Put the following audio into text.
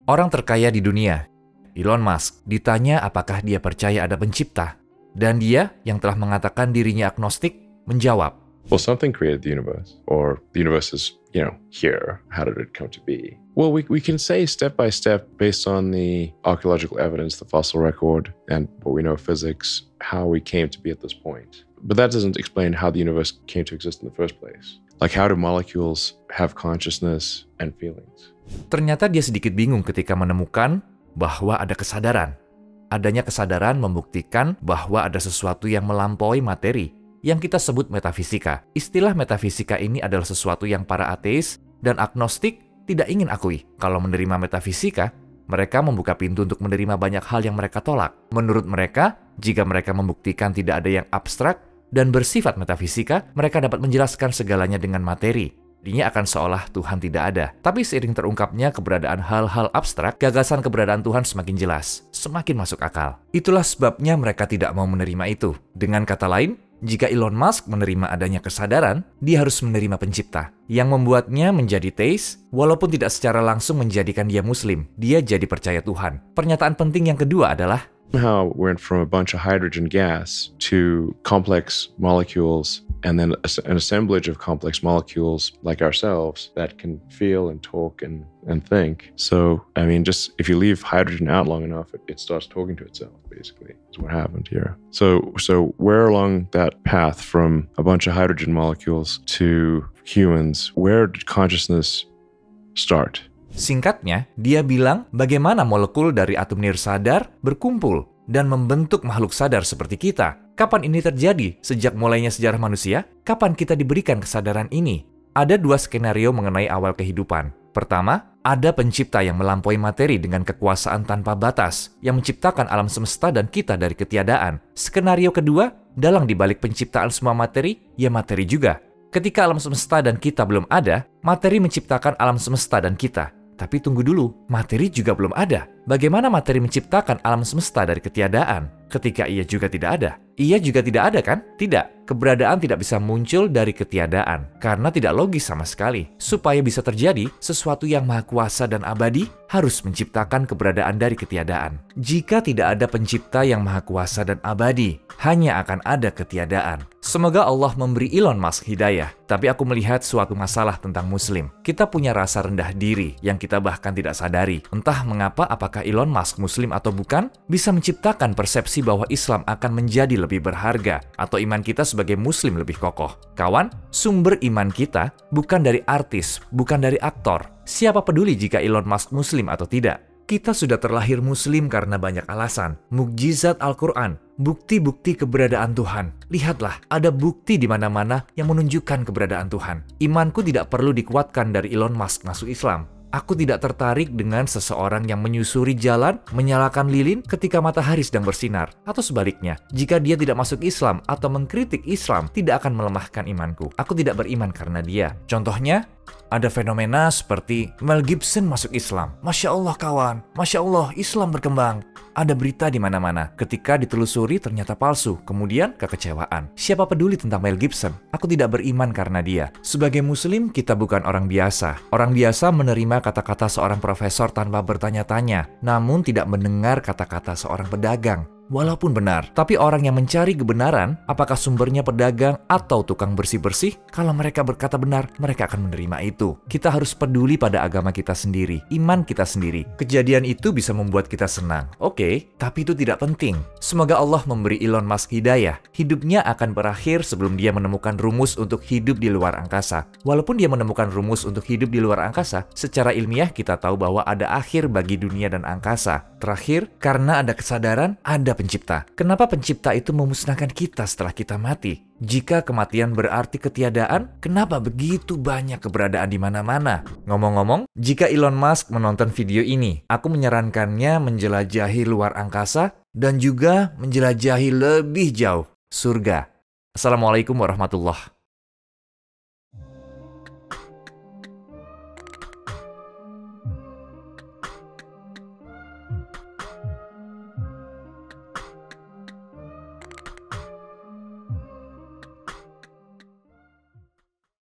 Orang terkaya di dunia, Elon Musk, ditanya apakah dia percaya ada pencipta. Dan dia, yang telah mengatakan dirinya agnostik, menjawab, Well, something created the universe, or the universe is, here. How did it come to be? Well, we can say step by step based on the archaeological evidence, the fossil record, and what we know of physics, how we came to be at this point. But that doesn't explain how the universe came to exist in the first place. Like, how do molecules have consciousness and feelings? Ternyata dia sedikit bingung ketika menemukan bahwa ada kesadaran. Adanya kesadaran membuktikan bahwa ada sesuatu yang melampaui materi, yang kita sebut metafisika. Istilah metafisika ini adalah sesuatu yang para ateis dan agnostik tidak ingin akui. Kalau menerima metafisika, mereka membuka pintu untuk menerima banyak hal yang mereka tolak. Menurut mereka, jika mereka membuktikan tidak ada yang abstrak dan bersifat metafisika, mereka dapat menjelaskan segalanya dengan materi. Jadinya akan seolah Tuhan tidak ada. Tapi seiring terungkapnya keberadaan hal-hal abstrak, gagasan keberadaan Tuhan semakin jelas, semakin masuk akal. Itulah sebabnya mereka tidak mau menerima itu. Dengan kata lain, jika Elon Musk menerima adanya kesadaran, dia harus menerima pencipta, yang membuatnya menjadi teis, walaupun tidak secara langsung menjadikan dia muslim. Dia jadi percaya Tuhan. Pernyataan penting yang kedua adalah, Somehow went from a bunch of hydrogen gas to complex molecules, and then an assemblage of complex molecules like ourselves that can feel and talk and think. So, I mean, just if you leave hydrogen out long enough, it starts talking to itself, basically. That's what happened here. So where along that path from a bunch of hydrogen molecules to humans, where did consciousness start? Singkatnya, dia bilang bagaimana molekul dari atom nirsadar berkumpul dan membentuk makhluk sadar seperti kita. Kapan ini terjadi? Sejak mulainya sejarah manusia? Kapan kita diberikan kesadaran ini? Ada dua skenario mengenai awal kehidupan. Pertama, ada pencipta yang melampaui materi dengan kekuasaan tanpa batas, yang menciptakan alam semesta dan kita dari ketiadaan. Skenario kedua, dalang dibalik penciptaan semua materi, ya materi juga. Ketika alam semesta dan kita belum ada, materi menciptakan alam semesta dan kita. Tapi tunggu dulu, materi juga belum ada. Bagaimana materi menciptakan alam semesta dari ketiadaan ketika ia juga tidak ada? Ia juga tidak ada kan? Tidak. Keberadaan tidak bisa muncul dari ketiadaan karena tidak logis sama sekali. Supaya bisa terjadi, sesuatu yang maha kuasa dan abadi harus menciptakan keberadaan dari ketiadaan. Jika tidak ada pencipta yang maha kuasa dan abadi, hanya akan ada ketiadaan. Semoga Allah memberi Elon Musk hidayah. Tapi aku melihat suatu masalah tentang Muslim. Kita punya rasa rendah diri yang kita bahkan tidak sadari. Entah mengapa apakah Elon Musk Muslim atau bukan, bisa menciptakan persepsi bahwa Islam akan menjadi lebih berharga atau iman kita sebagai Muslim lebih kokoh. Kawan, sumber iman kita bukan dari artis, bukan dari aktor. Siapa peduli jika Elon Musk Muslim atau tidak? Kita sudah terlahir Muslim karena banyak alasan. Mukjizat Al-Quran, bukti-bukti keberadaan Tuhan. Lihatlah, ada bukti di mana-mana yang menunjukkan keberadaan Tuhan. Imanku tidak perlu dikuatkan dari Elon Musk masuk Islam. Aku tidak tertarik dengan seseorang yang menyusuri jalan, menyalakan lilin ketika matahari sedang bersinar. Atau sebaliknya, jika dia tidak masuk Islam atau mengkritik Islam, tidak akan melemahkan imanku. Aku tidak beriman karena dia. Contohnya, ada fenomena seperti Mel Gibson masuk Islam. Masya Allah kawan, Masya Allah Islam berkembang. Ada berita di mana-mana. Ketika ditelusuri ternyata palsu. Kemudian kekecewaan. Siapa peduli tentang Mel Gibson? Aku tidak beriman karena dia. Sebagai Muslim, kita bukan orang biasa. Orang biasa menerima kata-kata seorang profesor tanpa bertanya-tanya, namun tidak mendengar kata-kata seorang pedagang. Walaupun benar, tapi orang yang mencari kebenaran, apakah sumbernya pedagang atau tukang bersih-bersih, kalau mereka berkata benar, mereka akan menerima itu. Kita harus peduli pada agama kita sendiri, iman kita sendiri. Kejadian itu bisa membuat kita senang. Oke, tapi itu tidak penting. Semoga Allah memberi Elon Musk hidayah. Hidupnya akan berakhir sebelum dia menemukan rumus untuk hidup di luar angkasa. Walaupun dia menemukan rumus untuk hidup di luar angkasa, secara ilmiah kita tahu bahwa ada akhir bagi dunia dan angkasa. Terakhir, karena ada kesadaran, ada pencipta. Kenapa pencipta itu memusnahkan kita setelah kita mati? Jika kematian berarti ketiadaan, kenapa begitu banyak keberadaan di mana-mana? Ngomong-ngomong, jika Elon Musk menonton video ini, aku menyarankannya menjelajahi luar angkasa dan juga menjelajahi lebih jauh surga. Assalamualaikum warahmatullahi